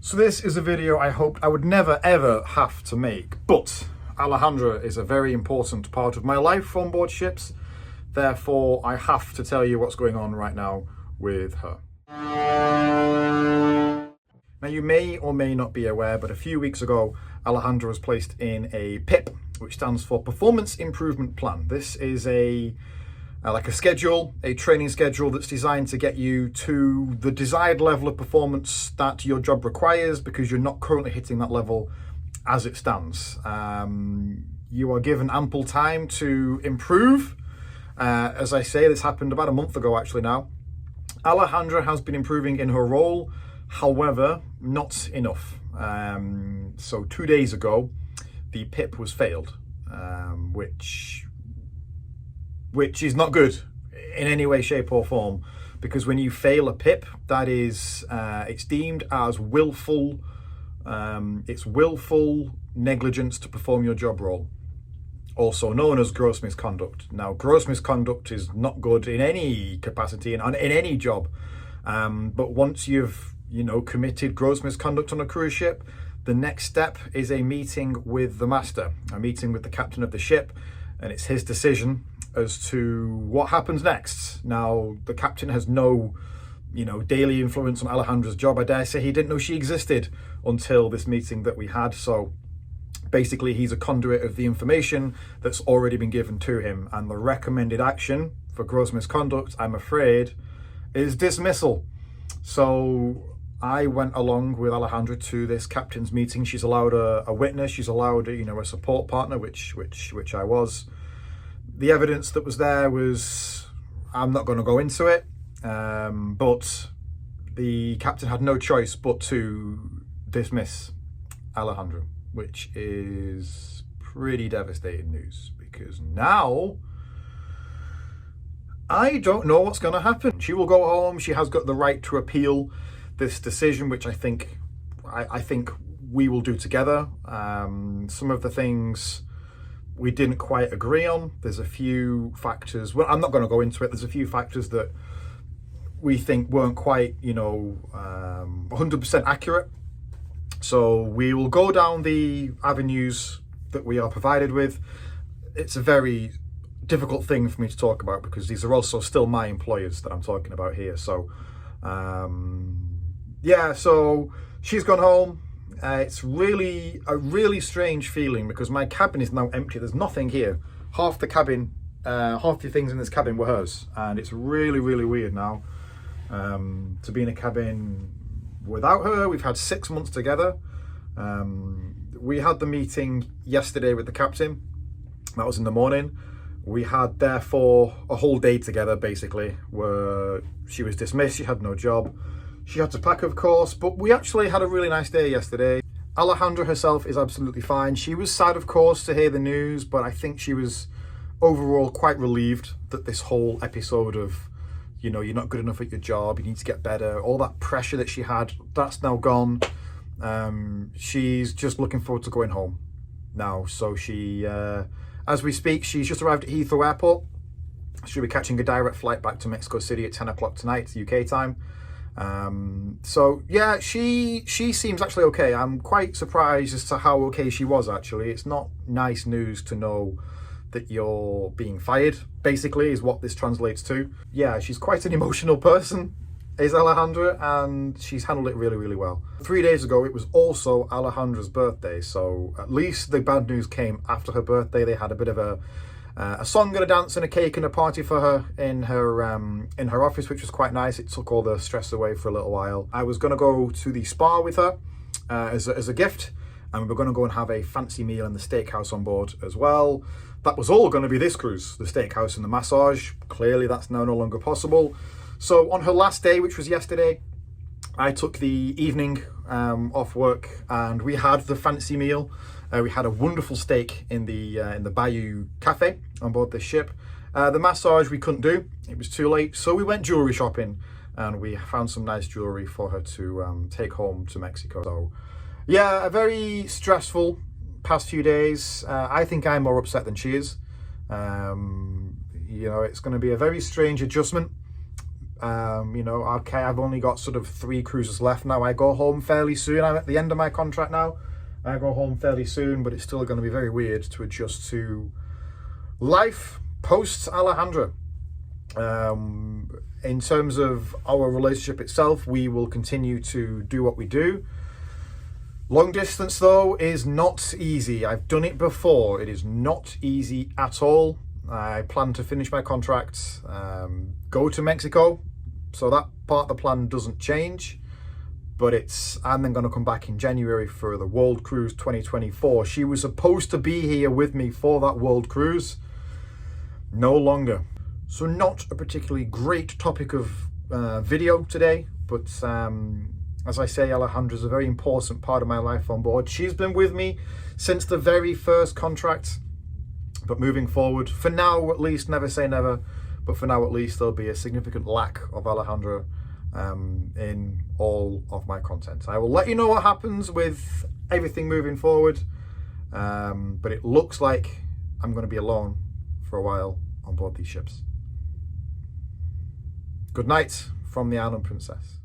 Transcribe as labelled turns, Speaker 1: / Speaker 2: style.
Speaker 1: So this is a video I hoped I would never ever have to make, but Alejandra is a very important part of my life on board ships, therefore I have to tell you what's going on right now with her. Now you may or may not be aware, but a few weeks ago Alejandra was placed in a PIP, which stands for Performance Improvement Plan. This is like a schedule, a training schedule that's designed to get you to the desired level of performance that your job requires, because you're not currently hitting that level as it stands. You are given ample time to improve. As I say, this happened about a month ago actually now. Alejandra has been improving in her role, however, not enough. So 2 days ago, the PIP was failed, which is not good in any way, shape or form, because when you fail a PIP, that is, it's deemed as willful negligence to perform your job role, also known as gross misconduct. Now, gross misconduct is not good in any capacity and in any job, but once you've committed gross misconduct on a cruise ship, the next step is a meeting with the master, a meeting with the captain of the ship, and it's his decision as to what happens next. Now, the captain has no, daily influence on Alejandra's job. I dare say he didn't know she existed until this meeting that we had. So basically, he's a conduit of the information that's already been given to him. And the recommended action for gross misconduct, I'm afraid, is dismissal. So I went along with Alejandra to this captain's meeting. She's allowed a witness. She's allowed, a support partner, which I was. The evidence that was there was, I'm not going to go into it, but the captain had no choice but to dismiss Alejandra, which is pretty devastating news, because now I don't know what's going to happen. She will go home. She has got the right to appeal this decision, which I think we will do together. Some of the things we didn't quite agree on. There's a few factors, well, I'm not going to go into it. There's a few factors that we think weren't quite, 100% accurate. So we will go down the avenues that we are provided with. It's a very difficult thing for me to talk about, because these are also still my employers that I'm talking about here. So, yeah, so she's gone home. It's really a really strange feeling, because my cabin is now empty. There's nothing here. Half the cabin, half the things in this cabin were hers, and it's really, really weird now to be in a cabin without her. We've had 6 months together. We had the meeting yesterday with the captain. That was in the morning. We had therefore a whole day together, basically, where she was dismissed. She had no job. She had to pack, of course, but we actually had a really nice day yesterday. Alejandra herself is absolutely fine. She was sad, of course, to hear the news, but I think she was overall quite relieved that this whole episode of, you're not good enough at your job, you need to get better, all that pressure that she had, that's now gone. She's just looking forward to going home now. So she, as we speak, she's just arrived at Heathrow Airport. She'll be catching a direct flight back to Mexico City at 10 o'clock tonight, UK time. So yeah, she seems actually okay. I'm quite surprised as to how okay she was, actually. It's not nice news to know that you're being fired, basically, is what this translates to. Yeah, she's quite an emotional person, is Alejandra, and she's handled it really, really well. 3 days ago, it was also Alejandra's birthday, so at least the bad news came after her birthday. They had a bit of a song and a dance and a cake and a party for her in her office, which was quite nice. It took all the stress away for a little while. I was going to go to the spa with her as a gift, and we were going to go and have a fancy meal in the steakhouse on board as well. That was all going to be this cruise, the steakhouse and the massage. Clearly that's now no longer possible. So on her last day, which was yesterday, I took the evening off work, and we had the fancy meal. We had a wonderful steak in the Bayou Cafe on board this ship. The massage we couldn't do, it was too late, so we went jewelry shopping, and we found some nice jewelry for her to take home to Mexico. So yeah, a very stressful past few days. I think I'm more upset than she is. It's going to be a very strange adjustment You know, okay, I've only got sort of 3 cruises left now. I go home fairly soon. I'm at the end of my contract now. I go home fairly soon, but it's still going to be very weird to adjust to life post Alejandra. In terms of our relationship itself, we will continue to do what we do. Long distance, though, is not easy. I've done it before. It is not easy at all. I plan to finish my contract, go to Mexico, so that part of the plan doesn't change. But I'm then going to come back in January for the World Cruise 2024. She was supposed to be here with me for that World Cruise. No longer. So not a particularly great topic of video today, but as I say, Alejandra's a very important part of my life on board. She's been with me since the very first contract, but moving forward, for now at least, never say never, but for now at least, there'll be a significant lack of Alejandra in all of my content. I will let you know what happens with everything moving forward, but it looks like I'm going to be alone for a while on board these ships. Good night from the Island Princess.